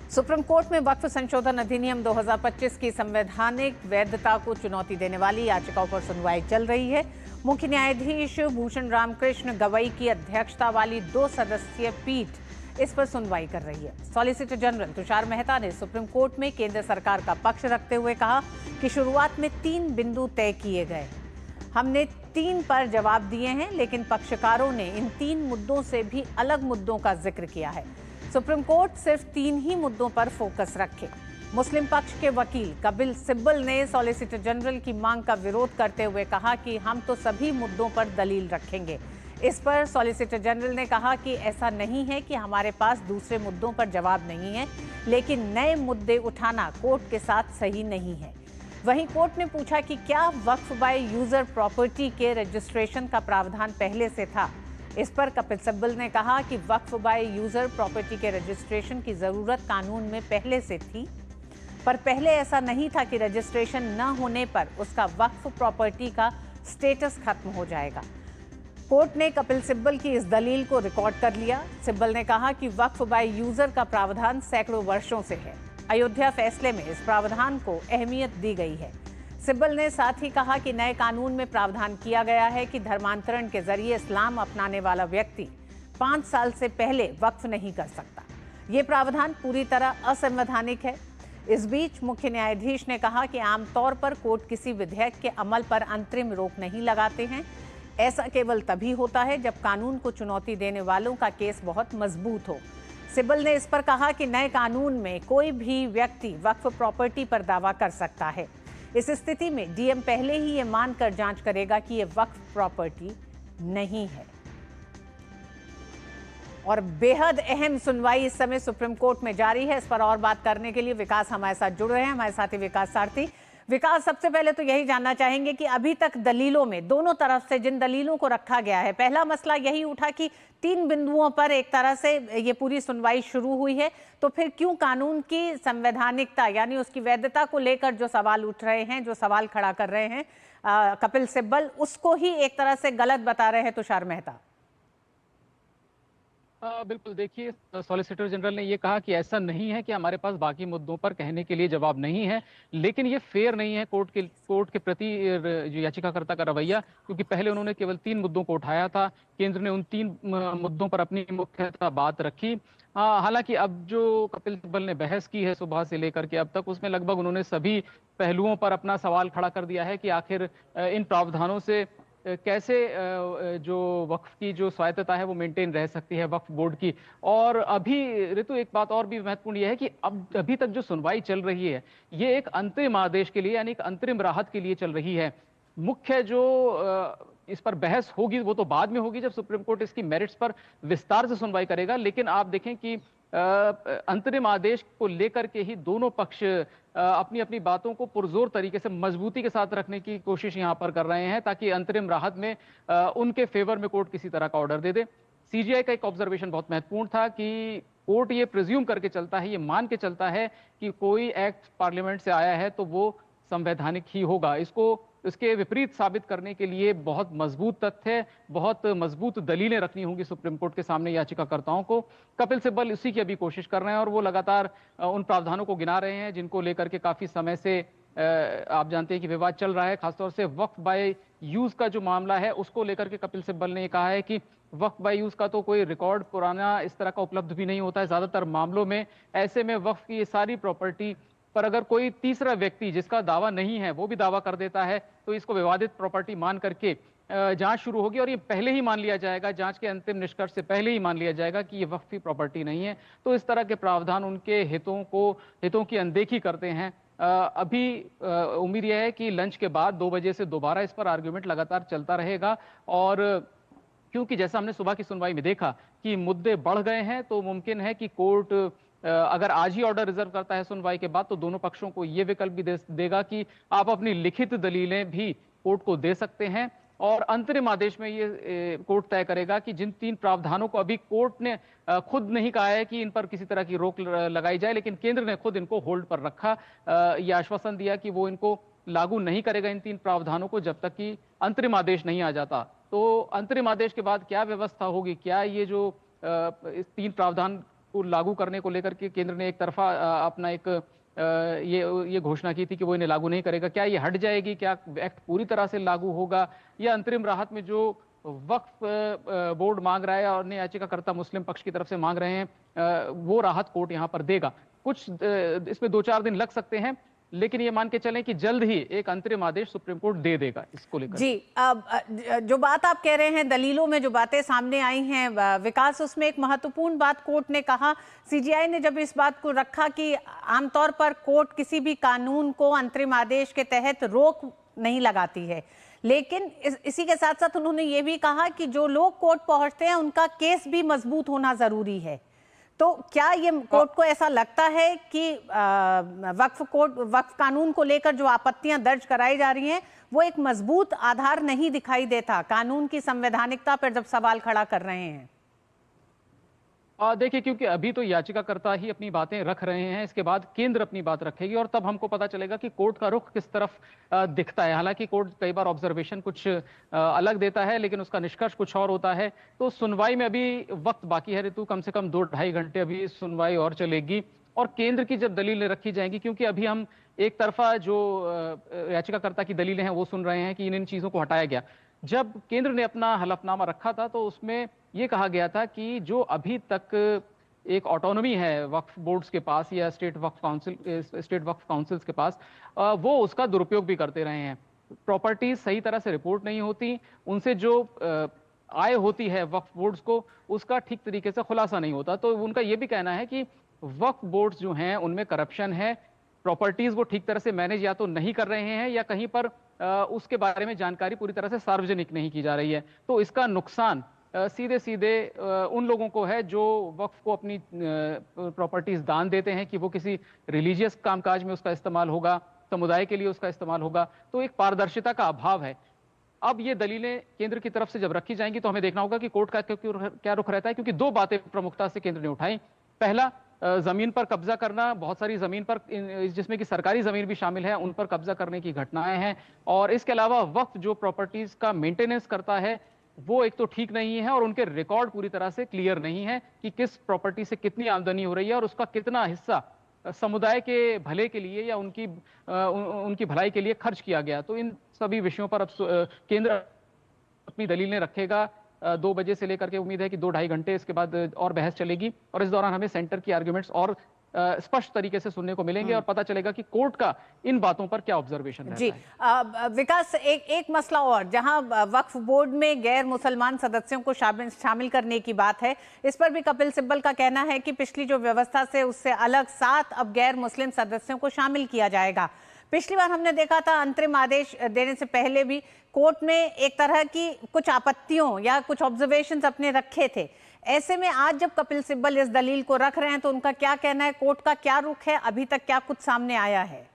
Supreme court में वक्फ संशोधन अधिनियम 2025 की संवैधानिक वैधता को चुनौती देने वाली याचिकाओं पर सुनवाई चल रही है। मुख्य न्यायाधीश भूषण रामकृष्ण गवई की अध्यक्षता वाली 2 सदस्यीय पीठ इस पर सुनवाई कर रही है। सॉलिसिटर जनरल तुषार मेहता ने सुप्रीम कोर्ट में केंद्र सरकार का पक्ष रखते हुए कहा कि शुरुआत में 3 बिंदु तय किए गए, हमने 3 पर जवाब दिए हैं, लेकिन पक्षकारों ने इन 3 मुद्दों से भी अलग मुद्दों का जिक्र किया है। सुप्रीम कोर्ट सिर्फ 3 ही मुद्दों पर फोकस रखे। मुस्लिम पक्ष के वकील कपिल सिब्बल ने सॉलिसिटर जनरल की मांग का विरोध करते हुए कहा कि हम तो सभी मुद्दों पर दलील रखेंगे। इस पर सॉलिसिटर जनरल ने कहा कि ऐसा नहीं है कि हमारे पास दूसरे मुद्दों पर जवाब नहीं है, लेकिन नए मुद्दे उठाना कोर्ट के साथ सही नहीं है। वहीं कोर्ट ने पूछा कि क्या वक्फ बाय यूजर प्रॉपर्टी के रजिस्ट्रेशन का प्रावधान पहले से था। इस पर कपिल सिब्बल ने कहा कि वक्फ बाय यूजर प्रॉपर्टी के रजिस्ट्रेशन की जरूरत कानून में पहले से थी, पर पहले ऐसा नहीं था कि रजिस्ट्रेशन न होने पर उसका वक्फ प्रॉपर्टी का स्टेटस खत्म हो जाएगा। कोर्ट ने कपिल सिब्बल की इस दलील को रिकॉर्ड कर लिया। सिब्बल ने कहा कि वक्फ बाय यूजर का प्रावधान सैकड़ों वर्षों से है। अयोध्या फैसले में इस प्रावधान को अहमियत दी गई है। सिब्बल ने साथ ही कहा कि नए कानून में प्रावधान किया गया है कि धर्मांतरण के जरिए इस्लाम अपनाने वाला व्यक्ति 5 साल से पहले वक्फ नहीं कर सकता। ये प्रावधान पूरी तरह असंवैधानिक है। इस बीच मुख्य न्यायाधीश ने कहा कि आमतौर पर कोर्ट किसी विधेयक के अमल पर अंतरिम रोक नहीं लगाते हैं। ऐसा केवल तभी होता है जब कानून को चुनौती देने वालों का केस बहुत मजबूत हो। सिब्बल ने इस पर कहा कि नए कानून में कोई भी व्यक्ति वक्फ प्रॉपर्टी पर दावा कर सकता है। इस स्थिति में डीएम पहले ही ये मानकर जांच करेगा कि ये वक्फ प्रॉपर्टी नहीं है। और बेहद अहम सुनवाई इस समय सुप्रीम कोर्ट में जारी है। इस पर और बात करने के लिए विकास हमारे साथ जुड़ रहे हैं, हमारे साथी विकास सारथी। विकास, सबसे पहले तो यही जानना चाहेंगे कि अभी तक दलीलों में दोनों तरफ से जिन दलीलों को रखा गया है, पहला मसला यही उठा कि 3 बिंदुओं पर एक तरह से ये पूरी सुनवाई शुरू हुई है, तो फिर क्यों कानून की संवैधानिकता यानी उसकी वैधता को लेकर जो सवाल उठ रहे हैं, जो सवाल खड़ा कर रहे हैं कपिल सिब्बल, उसको ही एक तरह से गलत बता रहे हैं तुषार मेहता? बिल्कुल, देखिए, सॉलिसिटर जनरल ने ये कहा कि ऐसा नहीं है कि हमारे पास बाकी मुद्दों पर कहने के लिए जवाब नहीं है, लेकिन ये फेयर नहीं है कोर्ट के प्रति जो याचिकाकर्ता का रवैया, क्योंकि पहले उन्होंने केवल 3 मुद्दों को उठाया था। केंद्र ने उन 3 मुद्दों पर अपनी मुख्यतः बात रखी। हालांकि अब जो कपिल सिब्बल ने बहस की है सुबह से लेकर के अब तक, उसमें लगभग उन्होंने सभी पहलुओं पर अपना सवाल खड़ा कर दिया है कि आखिर इन प्रावधानों से कैसे जो वक्फ की जो स्वायत्तता है वो मेंटेन रह सकती है वक्फ बोर्ड की। और अभी ऋतु, एक बात और भी महत्वपूर्ण यह है कि अब अभी तक जो सुनवाई चल रही है ये एक अंतरिम आदेश के लिए यानी एक अंतरिम राहत के लिए चल रही है। मुख्य जो इस पर बहस होगी वो तो बाद में होगी जब सुप्रीम कोर्ट इसकी मेरिट्स पर विस्तार से सुनवाई करेगा, लेकिन आप देखें कि अंतरिम आदेश को लेकर के ही दोनों पक्ष अपनी अपनी बातों को पुरजोर तरीके से मजबूती के साथ रखने की कोशिश यहां पर कर रहे हैं, ताकि अंतरिम राहत में उनके फेवर में कोर्ट किसी तरह का ऑर्डर दे दे। सीजीआई का एक ऑब्जर्वेशन बहुत महत्वपूर्ण था कि कोर्ट ये प्रिज्यूम करके चलता है, ये मान के चलता है कि कोई एक्ट पार्लियामेंट से आया है तो वो संवैधानिक ही होगा। इसके विपरीत साबित करने के लिए बहुत मजबूत तथ्य, बहुत मजबूत दलीलें रखनी होंगी सुप्रीम कोर्ट के सामने याचिकाकर्ताओं को। कपिल सिब्बल इसी की अभी कोशिश कर रहे हैं और वो लगातार उन प्रावधानों को गिना रहे हैं जिनको लेकर के काफी समय से आप जानते हैं कि विवाद चल रहा है। खासतौर से वक्फ बाय यूज का जो मामला है उसको लेकर के कपिल सिब्बल ने कहा है कि वक्फ बाय यूज का तो कोई रिकॉर्ड पुराना इस तरह का उपलब्ध भी नहीं होता है ज्यादातर मामलों में। ऐसे में वक्फ की ये सारी प्रॉपर्टी पर अगर कोई तीसरा व्यक्ति जिसका दावा नहीं है वो भी दावा कर देता है तो इसको विवादित प्रॉपर्टी मान करके जांच शुरू होगी और ये पहले ही मान लिया जाएगा, जांच के अंतिम निष्कर्ष से पहले ही मान लिया जाएगा कि ये वक्फी प्रॉपर्टी नहीं है। तो इस तरह के प्रावधान उनके हितों की अनदेखी करते हैं। अभी उम्मीद यह है कि लंच के बाद 2 बजे से दोबारा इस पर आर्ग्यूमेंट लगातार चलता रहेगा। और क्योंकि जैसा हमने सुबह की सुनवाई में देखा कि मुद्दे बढ़ गए हैं, तो मुमकिन है कि कोर्ट अगर आज ही ऑर्डर रिजर्व करता है सुनवाई के बाद, तो दोनों पक्षों को यह विकल्प भी देगा कि आप अपनी लिखित दलीलें भी कोर्ट को दे सकते हैं। और अंतरिम आदेश में ये कोर्ट तय करेगा कि जिन 3 प्रावधानों को अभी कोर्ट ने खुद नहीं कहा है कि इन पर किसी तरह की रोक लगाई जाए, लेकिन केंद्र ने खुद इनको होल्ड पर रखा, यह आश्वासन दिया कि वो इनको लागू नहीं करेगा इन 3 प्रावधानों को जब तक कि अंतरिम आदेश नहीं आ जाता। तो अंतरिम आदेश के बाद क्या व्यवस्था होगी, क्या ये जो इस 3 प्रावधान को लागू करने को लेकर के केंद्र ने एक तरफा अपना एक ये घोषणा की थी कि वो इन्हें लागू नहीं करेगा। क्या ये हट जाएगी? क्या एक्ट पूरी तरह से लागू होगा, या अंतरिम राहत में जो वक्फ बोर्ड मांग रहा है और अन्य याचिकाकर्ता मुस्लिम पक्ष की तरफ से मांग रहे हैं, वो राहत कोर्ट यहाँ पर देगा? कुछ इसमें 2-4 दिन लग सकते हैं, लेकिन ये मान के चलें कि जल्द ही एक अंतरिम आदेश सुप्रीम कोर्ट दे देगा इसको लेकर। जी, जो बात आप कह रहे हैं, दलीलों में जो बातें सामने आई हैं विकास, उसमें एक महत्वपूर्ण बात कोर्ट ने कहा, सीजीआई ने जब इस बात को रखा कि आमतौर पर कोर्ट किसी भी कानून को अंतरिम आदेश के तहत रोक नहीं लगाती है, लेकिन इसी के साथ साथ उन्होंने ये भी कहा कि जो लोग कोर्ट पहुंचते हैं उनका केस भी मजबूत होना जरूरी है। तो क्या ये कोर्ट को ऐसा लगता है कि वक्फ कानून को लेकर जो आपत्तियां दर्ज कराई जा रही हैं वो एक मजबूत आधार नहीं दिखाई देता, कानून की संवैधानिकता पर जब सवाल खड़ा कर रहे हैं? देखिए, क्योंकि अभी तो याचिकाकर्ता ही अपनी बातें रख रहे हैं, इसके बाद केंद्र अपनी बात रखेगी और तब हमको पता चलेगा कि कोर्ट का रुख किस तरफ दिखता है। हालांकि कोर्ट कई बार ऑब्जर्वेशन कुछ अलग देता है, लेकिन उसका निष्कर्ष कुछ और होता है। तो सुनवाई में अभी वक्त बाकी है ऋतु, कम से कम 2-2.5 घंटे अभी सुनवाई और चलेगी और केंद्र की जब दलीलें रखी जाएंगी, क्योंकि अभी हम एक तरफा जो याचिकाकर्ता की दलीलें हैं वो सुन रहे हैं कि इन चीजों को हटाया गया। जब केंद्र ने अपना हलफनामा रखा था तो उसमें यह कहा गया था कि जो अभी तक एक ऑटोनॉमी है वक्फ बोर्ड्स के पास या स्टेट वक्फ काउंसिल्स के पास, वो उसका दुरुपयोग भी करते रहे हैं। प्रॉपर्टीज सही तरह से रिपोर्ट नहीं होती, उनसे जो आय होती है वक्फ बोर्ड्स को, उसका ठीक तरीके से खुलासा नहीं होता। तो उनका यह भी कहना है कि वक्फ बोर्ड्स जो हैं उनमें करप्शन है, प्रॉपर्टीज वो ठीक तरह से मैनेज या तो नहीं कर रहे हैं या कहीं पर उसके बारे में जानकारी पूरी तरह से सार्वजनिक नहीं की जा रही है। तो इसका नुकसान सीधे सीधे उन लोगों को है जो वक्फ को अपनी प्रॉपर्टीज दान देते हैं कि वो किसी रिलीजियस कामकाज में उसका इस्तेमाल होगा, समुदाय के लिए उसका इस्तेमाल होगा। तो एक पारदर्शिता का अभाव है। अब ये दलीलें केंद्र की तरफ से जब रखी जाएंगी तो हमें देखना होगा कि कोर्ट का क्या रुख रहता है, क्योंकि 2 बातें प्रमुखता से केंद्र ने उठाई। पहला, जमीन पर कब्जा करना, बहुत सारी जमीन पर जिसमें कि सरकारी जमीन भी शामिल है उन पर कब्जा करने की घटनाएं हैं, और इसके अलावा वक्फ जो प्रॉपर्टीज का मेंटेनेंस करता है वो एक तो ठीक नहीं है और उनके रिकॉर्ड पूरी तरह से क्लियर नहीं है कि किस प्रॉपर्टी से कितनी आमदनी हो रही है और उसका कितना हिस्सा समुदाय के भले के लिए या उनकी भलाई के लिए खर्च किया गया। तो इन सभी विषयों पर अब केंद्र अपनी दलीलें रखेगा। 2 बजे से लेकर के उम्मीद है कि 2-2.5 घंटे इसके बाद और बहस चलेगी और इस दौरान हमें सेंटर की आर्ग्यूमेंट्स और स्पष्ट तरीके से सुनने को मिलेंगे और पता चलेगा कि कोर्ट का इन बातों पर क्या ऑब्जर्वेशन रहता जी। है। विकास, एक मसला और, जहां वक्फ बोर्ड में गैर मुसलमान सदस्यों को शामिल करने की बात है, इस पर भी कपिल सिब्बल का कहना है कि पिछली जो व्यवस्था से उससे अलग 7 अब गैर मुस्लिम सदस्यों को शामिल किया जाएगा। पिछली बार हमने देखा था अंतरिम आदेश देने से पहले भी कोर्ट ने एक तरह की कुछ आपत्तियों या कुछ ऑब्जर्वेशंस अपने रखे थे। ऐसे में आज जब कपिल सिब्बल इस दलील को रख रहे हैं तो उनका क्या कहना है, कोर्ट का क्या रुख है, अभी तक क्या कुछ सामने आया है?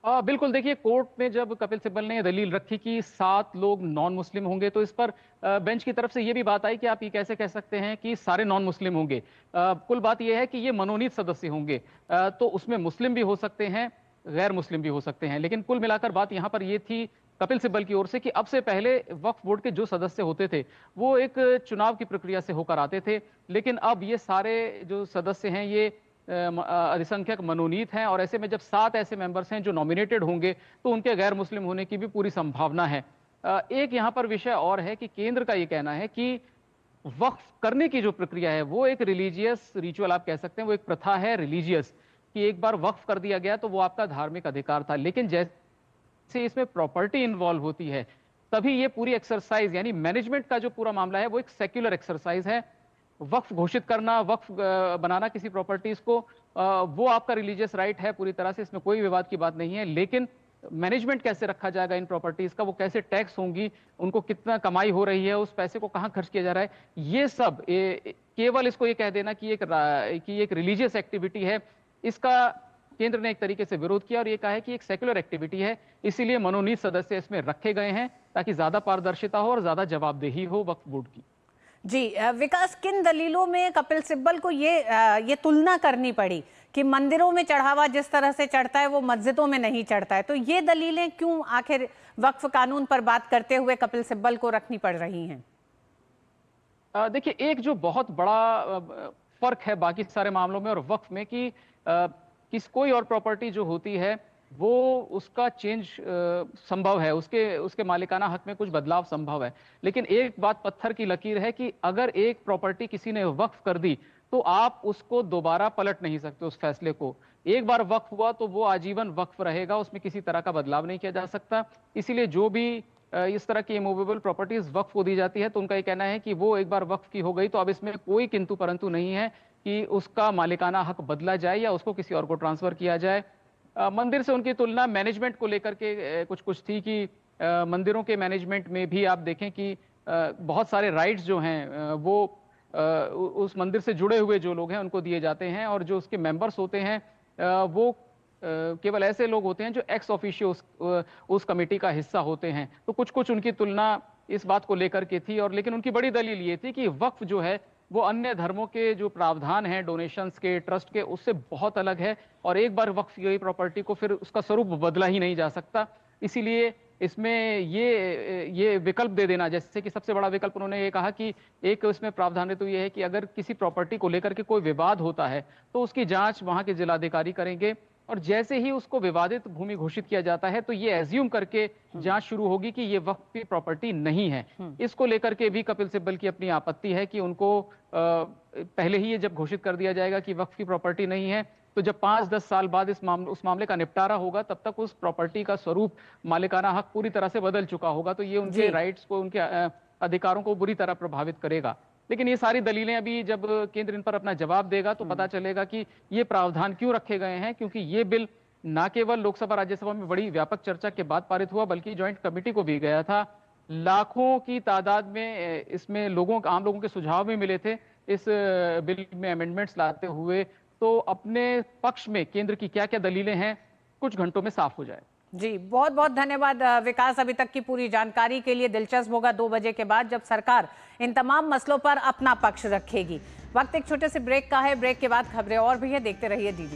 बिल्कुल, देखिए, कोर्ट में जब कपिल सिब्बल ने दलील रखी कि 7 लोग नॉन मुस्लिम होंगे तो इस पर बेंच की तरफ से ये भी बात आई कि आप ये कैसे कह सकते हैं कि सारे नॉन मुस्लिम होंगे। कुल बात यह है कि ये मनोनीत सदस्य होंगे, तो उसमें मुस्लिम भी हो सकते हैं, गैर मुस्लिम भी हो सकते हैं। लेकिन कुल मिलाकर बात यहाँ पर ये थी कपिल सिब्बल की ओर से कि अब से पहले वक्फ बोर्ड के जो सदस्य होते थे वो एक चुनाव की प्रक्रिया से होकर आते थे, लेकिन अब ये सारे जो सदस्य हैं ये अधिसंख्यक मनोनीत हैं और ऐसे में जब 7 ऐसे मेंबर्स हैं जो नॉमिनेटेड होंगे तो उनके गैर मुस्लिम होने की भी पूरी संभावना है। एक यहाँ पर विषय और है कि केंद्र का ये कहना है कि वक्फ करने की जो प्रक्रिया है वो एक रिलीजियस रिचुअल आप कह सकते हैं, वो एक प्रथा है रिलीजियस कि एक बार वक्फ कर दिया गया तो वो आपका धार्मिक अधिकार था, लेकिन जैसे इसमें प्रॉपर्टी इन्वॉल्व होती है तभी ये पूरी एक्सरसाइज यानी मैनेजमेंट का जो पूरा मामला है वो एक सेक्युलर एक्सरसाइज है। वक्फ घोषित करना, वक्फ बनाना किसी प्रॉपर्टीज को, वो आपका रिलीजियस राइट है पूरी तरह से, इसमें कोई विवाद की बात नहीं है। लेकिन मैनेजमेंट कैसे रखा जाएगा इन प्रॉपर्टीज का, वो कैसे टैक्स होंगी, उनको कितना कमाई हो रही है, उस पैसे को कहां खर्च किया जा रहा है, ये सब केवल इसको ये कह देना कि एक रिलीजियस एक्टिविटी है, इसका केंद्र ने एक तरीके से विरोध किया और ये कहा है कि एक सेक्युलर एक्टिविटी है, इसीलिए मनोनीत सदस्य इसमें रखे गए हैं ताकि ज्यादा पारदर्शिता हो और ज्यादा जवाबदेही हो वक्फ बोर्ड की। जी विकास, किन दलीलों में कपिल सिब्बल को ये तुलना करनी पड़ी कि मंदिरों में चढ़ावा जिस तरह से चढ़ता है वो मस्जिदों में नहीं चढ़ता है, तो ये दलीलें क्यों आखिर वक्फ कानून पर बात करते हुए कपिल सिब्बल को रखनी पड़ रही हैं? देखिए, एक जो बहुत बड़ा फर्क है बाकी सारे मामलों में और वक्फ में कि कोई और प्रॉपर्टी जो होती है वो उसका चेंज संभव है, उसके उसके मालिकाना हक में कुछ बदलाव संभव है। लेकिन एक बात पत्थर की लकीर है कि अगर एक प्रॉपर्टी किसी ने वक्फ कर दी तो आप उसको दोबारा पलट नहीं सकते उस फैसले को। एक बार वक्फ हुआ तो वो आजीवन वक्फ रहेगा, उसमें किसी तरह का बदलाव नहीं किया जा सकता। इसीलिए जो भी इस तरह की इमूवेबल प्रॉपर्टीज वक्फ को दी जाती है तो उनका ये कहना है कि वो एक बार वक्फ की हो गई तो अब इसमें कोई किंतु परंतु नहीं है कि उसका मालिकाना हक बदला जाए या उसको किसी और को ट्रांसफर किया जाए। मंदिर से उनकी तुलना मैनेजमेंट को लेकर के कुछ कुछ थी कि मंदिरों के मैनेजमेंट में भी आप देखें कि बहुत सारे राइट्स जो हैं वो उस मंदिर से जुड़े हुए जो लोग हैं उनको दिए जाते हैं और जो उसके मेंबर्स होते हैं वो केवल ऐसे लोग होते हैं जो एक्स ऑफिशियो उस कमेटी का हिस्सा होते हैं। तो कुछ कुछ उनकी तुलना इस बात को लेकर के थी और लेकिन उनकी बड़ी दलील ये थी कि वक्फ जो है वो अन्य धर्मों के जो प्रावधान हैं डोनेशंस के, ट्रस्ट के, उससे बहुत अलग है और एक बार वक्फ की गई प्रॉपर्टी को फिर उसका स्वरूप बदला ही नहीं जा सकता। इसीलिए इसमें ये विकल्प दे देना, जैसे कि सबसे बड़ा विकल्प उन्होंने ये कहा कि एक इसमें प्रावधान है तो ये है कि अगर किसी प्रॉपर्टी को लेकर के कोई विवाद होता है तो उसकी जांच वहां के जिलाधिकारी करेंगे और जैसे ही उसको विवादित भूमि घोषित किया जाता है तो ये एज्यूम करके जांच शुरू होगी कि ये वक्फ की प्रॉपर्टी नहीं है। इसको लेकर के भी कपिल सिब्बल की अपनी आपत्ति है कि उनको पहले ही ये जब घोषित कर दिया जाएगा कि वक्फ की प्रॉपर्टी नहीं है तो जब 5-10 साल बाद उस मामले का निपटारा होगा तब तक उस प्रॉपर्टी का स्वरूप, मालिकाना हक पूरी तरह से बदल चुका होगा। तो ये उनके राइट्स को, उनके अधिकारों को बुरी तरह प्रभावित करेगा। लेकिन ये सारी दलीलें अभी जब केंद्र इन पर अपना जवाब देगा तो पता चलेगा कि ये प्रावधान क्यों रखे गए हैं, क्योंकि ये बिल ना केवल लोकसभा राज्यसभा में बड़ी व्यापक चर्चा के बाद पारित हुआ बल्कि ज्वाइंट कमेटी को भी गया था। लाखों की तादाद में इसमें आम लोगों के सुझाव भी मिले थे इस बिल में अमेंडमेंट्स लाते हुए। तो अपने पक्ष में केंद्र की क्या क्या दलीलें हैं कुछ घंटों में साफ हो जाए। जी, बहुत बहुत धन्यवाद विकास, अभी तक की पूरी जानकारी के लिए। दिलचस्प होगा 2 बजे के बाद जब सरकार इन तमाम मसलों पर अपना पक्ष रखेगी। वक्त एक छोटे से ब्रेक का है, ब्रेक के बाद खबरें और भी है, देखते रहिए डीडी।